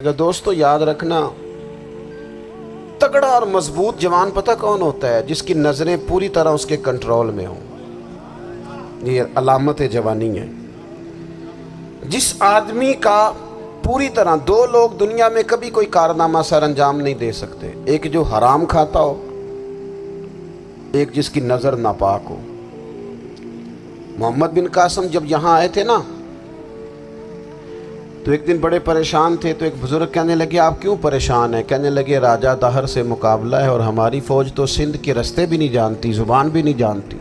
दोस्तों याद रखना, तगड़ा और मजबूत जवान पता कौन होता है? जिसकी नजरें पूरी तरह उसके कंट्रोल में हों। ये अलामत जवानी है। जिस आदमी का पूरी तरह, दो लोग दुनिया में कभी कोई कारनामा सर अंजाम नहीं दे सकते, एक जो हराम खाता हो, एक जिसकी नजर नापाक हो। मोहम्मद बिन कासिम जब यहाँ आए थे ना, तो एक दिन बड़े परेशान थे। तो एक बुजुर्ग कहने लगे, आप क्यों परेशान हैं? कहने लगे, राजा दहर से मुकाबला है और हमारी फौज तो सिंध के रास्ते भी नहीं जानती, जुबान भी नहीं जानती,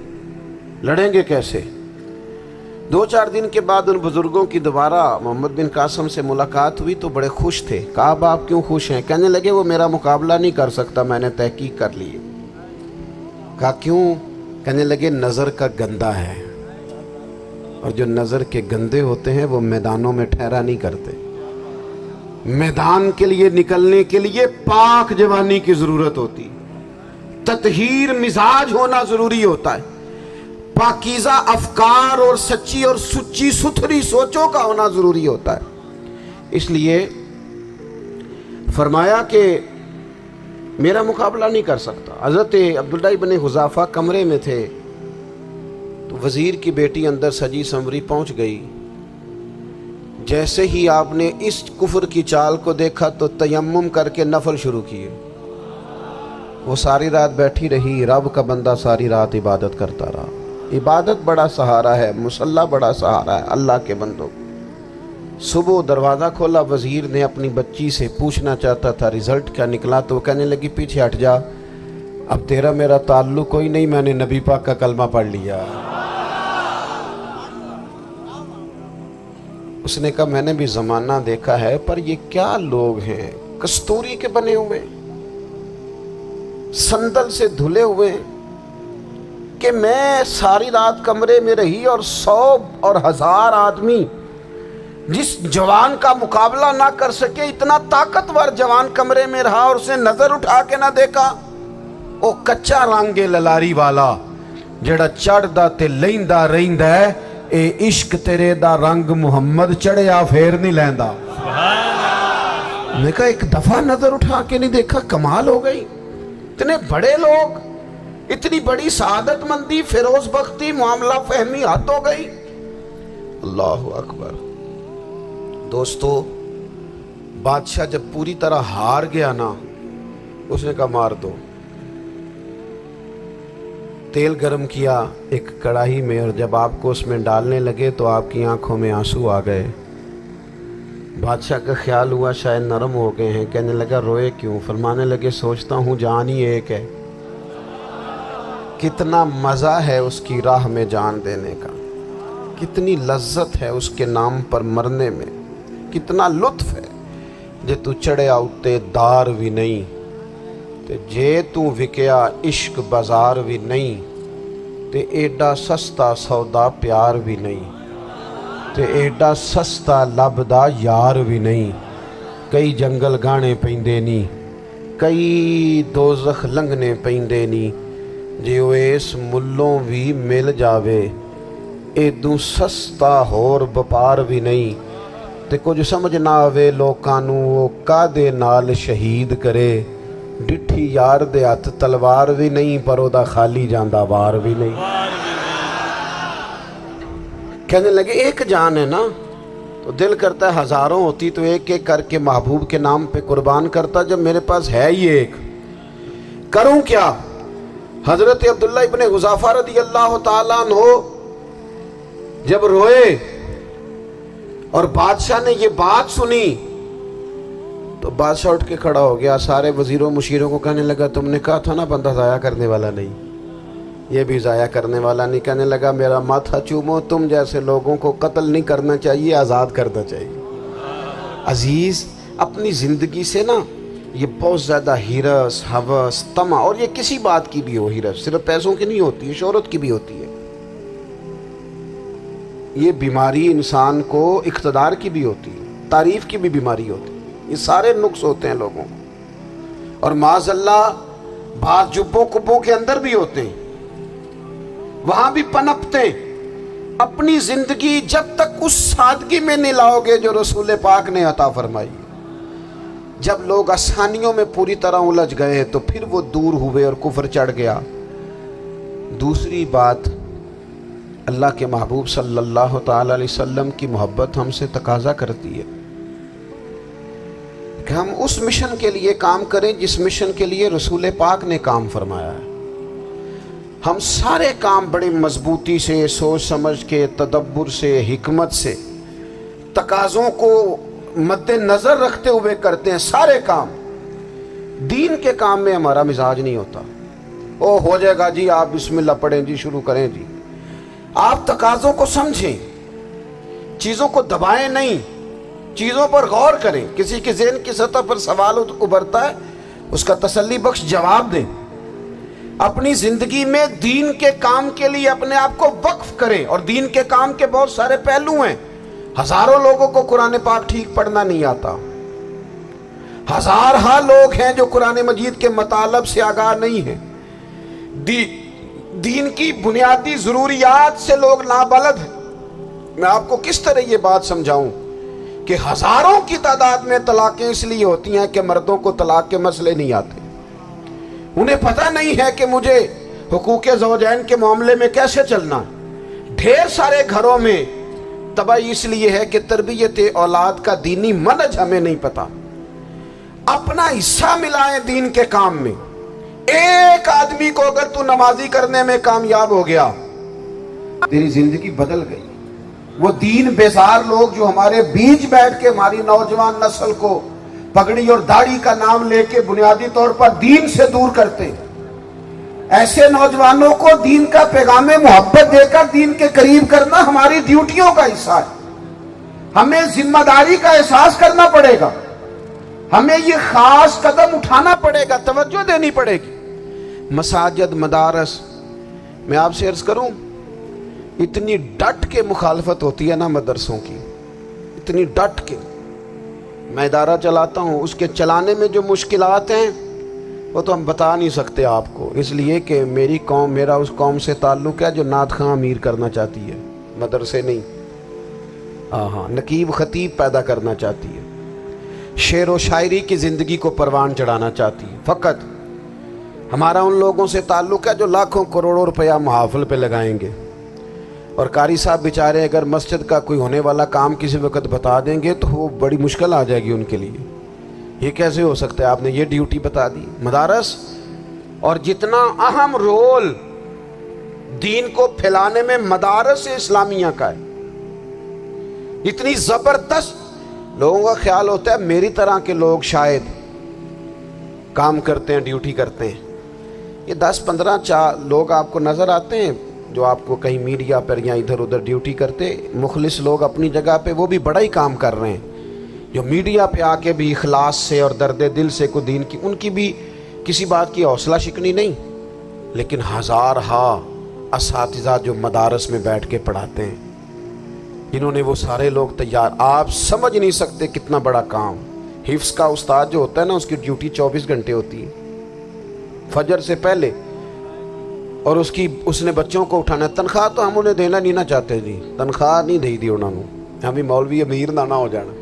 लड़ेंगे कैसे? 2-4 दिन के बाद उन बुजुर्गों की दोबारा मोहम्मद बिन कासिम से मुलाकात हुई तो बड़े खुश थे। कहा, अब आप क्यों खुश हैं? कहने लगे, वो मेरा मुकाबला नहीं कर सकता, मैंने तहकीक कर ली। कहा, क्यों? कहने लगे, नज़र का गंदा है, और जो नज़र के गंदे होते हैं वो मैदानों में ठहरा नहीं करते। मैदान के लिए निकलने के लिए पाक जवानी की ज़रूरत होती, ततहीर मिजाज होना ज़रूरी होता है, पाकीज़ा अफकार और सच्ची और सुच्ची सुथरी सोचों का होना ज़रूरी होता है। इसलिए फरमाया कि मेरा मुकाबला नहीं कर सकता। हज़रत अब्दुल्लाह इब्न हुज़ाफ़ा कमरे में थे, तो वज़ीर की बेटी अंदर सजी संवरी पहुंच गई। जैसे ही आपने इस कुफ्र की चाल को देखा तो तयम्मुम करके नफल शुरू किए। वो सारी रात बैठी रही, रब का बंदा सारी रात इबादत करता रहा। इबादत बड़ा सहारा है, मुसल्ला बड़ा सहारा है अल्लाह के बंदों। सुबह दरवाज़ा खोला, वज़ीर ने अपनी बच्ची से पूछना चाहता था रिज़ल्ट क्या निकला, तो वो कहने लगी, पीछे हट जा, अब तेरा मेरा ताल्लुक़ कोई नहीं, मैंने नबी पाक का कलमा पढ़ लिया। उसने कहा, मैंने भी ज़माना देखा है, पर ये क्या लोग हैं, कस्तूरी के बने हुए, संदल से धुले हुए, कि मैं सारी रात कमरे में रही और 100 और 1000 आदमी जिस जवान का मुकाबला ना कर सके, इतना ताकतवर जवान कमरे में रहा और उसने नज़र उठा के ना देखा। ओ कच्चा रंग ललारी वाला जेड़ा चढ़दा ते लैंदा रहिंदा है, ए इश्क तेरे दा रंग मुहम्मद चढ़िया फेर नहीं लैंदा। मैं कहा, एक दफा नजर उठा के नहीं देखा, कमाल हो गई। इतने बड़े लोग, इतनी बड़ी सआदत मंदी, फिरोज बख्ती, मामला फहमी हद हो गई। अल्लाह अकबर। दोस्तों, बादशाह जब पूरी तरह हार गया ना, उसने कहा, मार दो। तेल गरम किया एक कढ़ाई में, और जब आपको उसमें डालने लगे तो आपकी आंखों में आंसू आ गए। बादशाह का ख्याल हुआ शायद नरम हो गए हैं। कहने लगा, रोए क्यों? फरमाने लगे, सोचता हूँ जान ही एक है, कितना मज़ा है उसकी राह में जान देने का, कितनी लज्जत है उसके नाम पर मरने में, कितना लुत्फ है। जे तू चढ़िया उत्ते दार भी नहीं, ते जे तू विकया इश्क बाजार भी नहीं, ते एडा सस्ता सौदा प्यार भी नहीं, ते एडा सस्ता लभदा यार भी नहीं। कई जंगल गाने पैंदे नी, कई दोज़ख लंघने पैंदे नी, जे वो इस मुल्लों भी मिल जावे, एदू सस्ता होर व्यापार भी नहीं। ते कुछ समझ ना आवे लोकां नू वो कादे नाल शहीद करे, डिठी यार दे हथ तलवार भी नहीं, पर ओदा खाली जांदा वार भी नहीं। कहने लगे, एक जान है ना, तो दिल करता है हजारों होती तो एक एक करके महबूब के नाम पे कुर्बान करता, जब मेरे पास है ही एक, करूं क्या? हजरत अब्दुल्लाह इब्न हुज़ाफ़ा रज़ी अल्लाह ताला अन्हो जब रोए और बादशाह ने ये बात सुनी, तो बादशाह उठ के खड़ा हो गया, सारे वजीरों मुशीरों को कहने लगा, तुमने कहा था ना बंदा ज़ाया करने वाला नहीं, ये भी ज़ाया करने वाला नहीं। कहने लगा, मेरा माथा चूमो, तुम जैसे लोगों को कत्ल नहीं करना चाहिए, आज़ाद करना चाहिए। अजीज़, अपनी ज़िंदगी से ना ये बहुत ज़्यादा हिरस, हवस, तमा, और ये किसी बात की भी हो, हिरस सिर्फ पैसों की नहीं होती है, शोहरत की भी होती है। ये बीमारी इंसान को इक़्तिदार की भी होती है, तारीफ़ की भी बीमारी होती है। ये सारे नुक्स होते हैं लोगों को, और माज़अल्लाह बाज़ जुब्बों कुब्बों के अंदर भी होते हैं, वहां भी पनपते। अपनी जिंदगी जब तक उस सादगी में नहीं लाओगे जो रसूल पाक ने अता फरमाई, جب لوگ آسانیوں میں پوری طرح الجھ گئے تو پھر وہ دور ہوئے اور کفر چڑھ گیا۔ دوسری بات، اللہ کے محبوب صلی اللہ تعالی علیہ وسلم کی محبت ہم سے تقاضا کرتی ہے کہ ہم اس مشن کے لیے کام کریں جس مشن کے لیے رسول پاک نے کام فرمایا ہے۔ ہم سارے کام بڑی مضبوطی سے، سوچ سمجھ کے، تدبر سے، حکمت سے، تقاضوں کو مد نظر رکھتے ہوئے کرتے ہیں سارے کام۔ دین کے کام میں ہمارا مزاج نہیں ہوتا، او ہو جائے گا جی، آپ بسم اللہ پڑھیں جی، شروع کریں جی۔ آپ تقاضوں کو سمجھیں، چیزوں کو دبائیں نہیں، چیزوں پر غور کریں۔ کسی کے ذہن کی سطح پر سوال ابھرتا ہے، اس کا تسلی بخش جواب دیں۔ اپنی زندگی میں دین کے کام کے لیے اپنے آپ کو وقف کریں، اور دین کے کام کے بہت سارے پہلو ہیں۔ ہزاروں لوگوں کو قرآن پاک ٹھیک پڑھنا نہیں آتا، ہزارہا لوگ ہیں جو قرآن مجید کے مطالب سے آگاہ نہیں ہیں، دین کی بنیادی ضروریات سے لوگ نابلد ہیں۔ میں آپ کو کس طرح یہ بات سمجھاؤں کہ ہزاروں کی تعداد میں طلاقیں اس لیے ہوتی ہیں کہ مردوں کو طلاق کے مسئلے نہیں آتے، انہیں پتہ نہیں ہے کہ مجھے حقوق زوجین کے معاملے میں کیسے چلنا۔ ڈھیر سارے گھروں میں تباہی اس لیے ہے کہ تربیت اولاد کا دینی منہج ہمیں نہیں پتا۔ اپنا حصہ ملائیں دین کے کام میں۔ ایک آدمی کو اگر تو نمازی کرنے میں کامیاب ہو گیا، تیری زندگی بدل گئی۔ وہ دین بیزار لوگ جو ہمارے بیچ بیٹھ کے ہماری نوجوان نسل کو پگڑی اور داڑھی کا نام لے کے بنیادی طور پر دین سے دور کرتے ہیں، ایسے نوجوانوں کو دین کا پیغام محبت دے کر دین کے قریب کرنا ہماری ڈیوٹیوں کا حصہ ہے۔ ہمیں ذمہ داری کا احساس کرنا پڑے گا، ہمیں یہ خاص قدم اٹھانا پڑے گا، توجہ دینی پڑے گی۔ مساجد، مدارس، میں آپ سے عرض کروں، اتنی ڈٹ کے مخالفت ہوتی ہے نا مدرسوں کی، اتنی ڈٹ کے۔ میں ادارہ چلاتا ہوں، اس کے چلانے میں جو مشکلات ہیں وہ تو ہم بتا نہیں سکتے آپ کو، اس لیے کہ میری قوم، میرا اس قوم سے تعلق ہے جو نعت خواں امیر کرنا چاہتی ہے، مدرسے نہیں۔ نقیب خطیب پیدا کرنا چاہتی ہے، شعر و شاعری کی زندگی کو پروان چڑھانا چاہتی ہے۔ فقط ہمارا ان لوگوں سے تعلق ہے جو لاکھوں کروڑوں روپیہ محافل پہ لگائیں گے، اور قاری صاحب بیچارے اگر مسجد کا کوئی ہونے والا کام کسی وقت بتا دیں گے تو وہ بڑی مشکل آ جائے گی ان کے لیے۔ یہ کیسے ہو سکتا ہے، آپ نے یہ ڈیوٹی بتا دی۔ مدارس، اور جتنا اہم رول دین کو پھیلانے میں مدارس اسلامیہ کا ہے، اتنی زبردست، لوگوں کا خیال ہوتا ہے میری طرح کے لوگ شاید کام کرتے ہیں، ڈیوٹی کرتے ہیں۔ یہ 10-15 لوگ آپ کو نظر آتے ہیں جو آپ کو کہیں میڈیا پر یا ادھر ادھر ڈیوٹی کرتے، مخلص لوگ اپنی جگہ پہ، وہ بھی بڑا ہی کام کر رہے ہیں، جو میڈیا پہ آ کے بھی اخلاص سے اور درد دل سے کو دین کی، ان کی بھی کسی بات کی حوصلہ شکنی نہیں۔ لیکن ہزارہا اساتذہ جو مدارس میں بیٹھ کے پڑھاتے ہیں، جنہوں نے وہ سارے لوگ تیار، آپ سمجھ نہیں سکتے کتنا بڑا کام۔ حفظ کا استاد جو ہوتا ہے نا، اس کی ڈیوٹی 24 گھنٹے ہوتی ہے، فجر سے پہلے، اور اس نے بچوں کو اٹھانا۔ تنخواہ تو ہم انہیں دینا نہیں نہ چاہتے جی، تنخواہ نہیں دے دی انہوں نے، ہمیں مولوی امیر نہ ہو جانا۔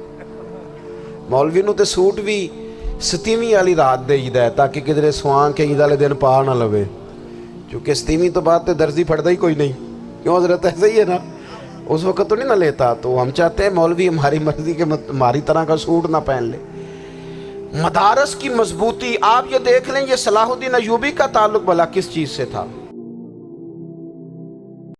مولوی نو تے سوٹ بھی 27ویں والی رات دے ہے تاکہ کدھر سوان کے عید والے دن پا نہ لوے، چونکہ 27ویں تو بات تے درزی پھڑتا ہی کوئی نہیں، کیوں حضرت؟ ایسے ہی ہے نا، اس وقت تو نہیں نہ لیتا۔ تو ہم چاہتے ہیں مولوی ہماری مرضی کے ہماری طرح کا سوٹ نہ پہن لے۔ مدارس کی مضبوطی، آپ یہ دیکھ لیں، یہ صلاح الدین ایوبی کا تعلق بھلا کس چیز سے تھا؟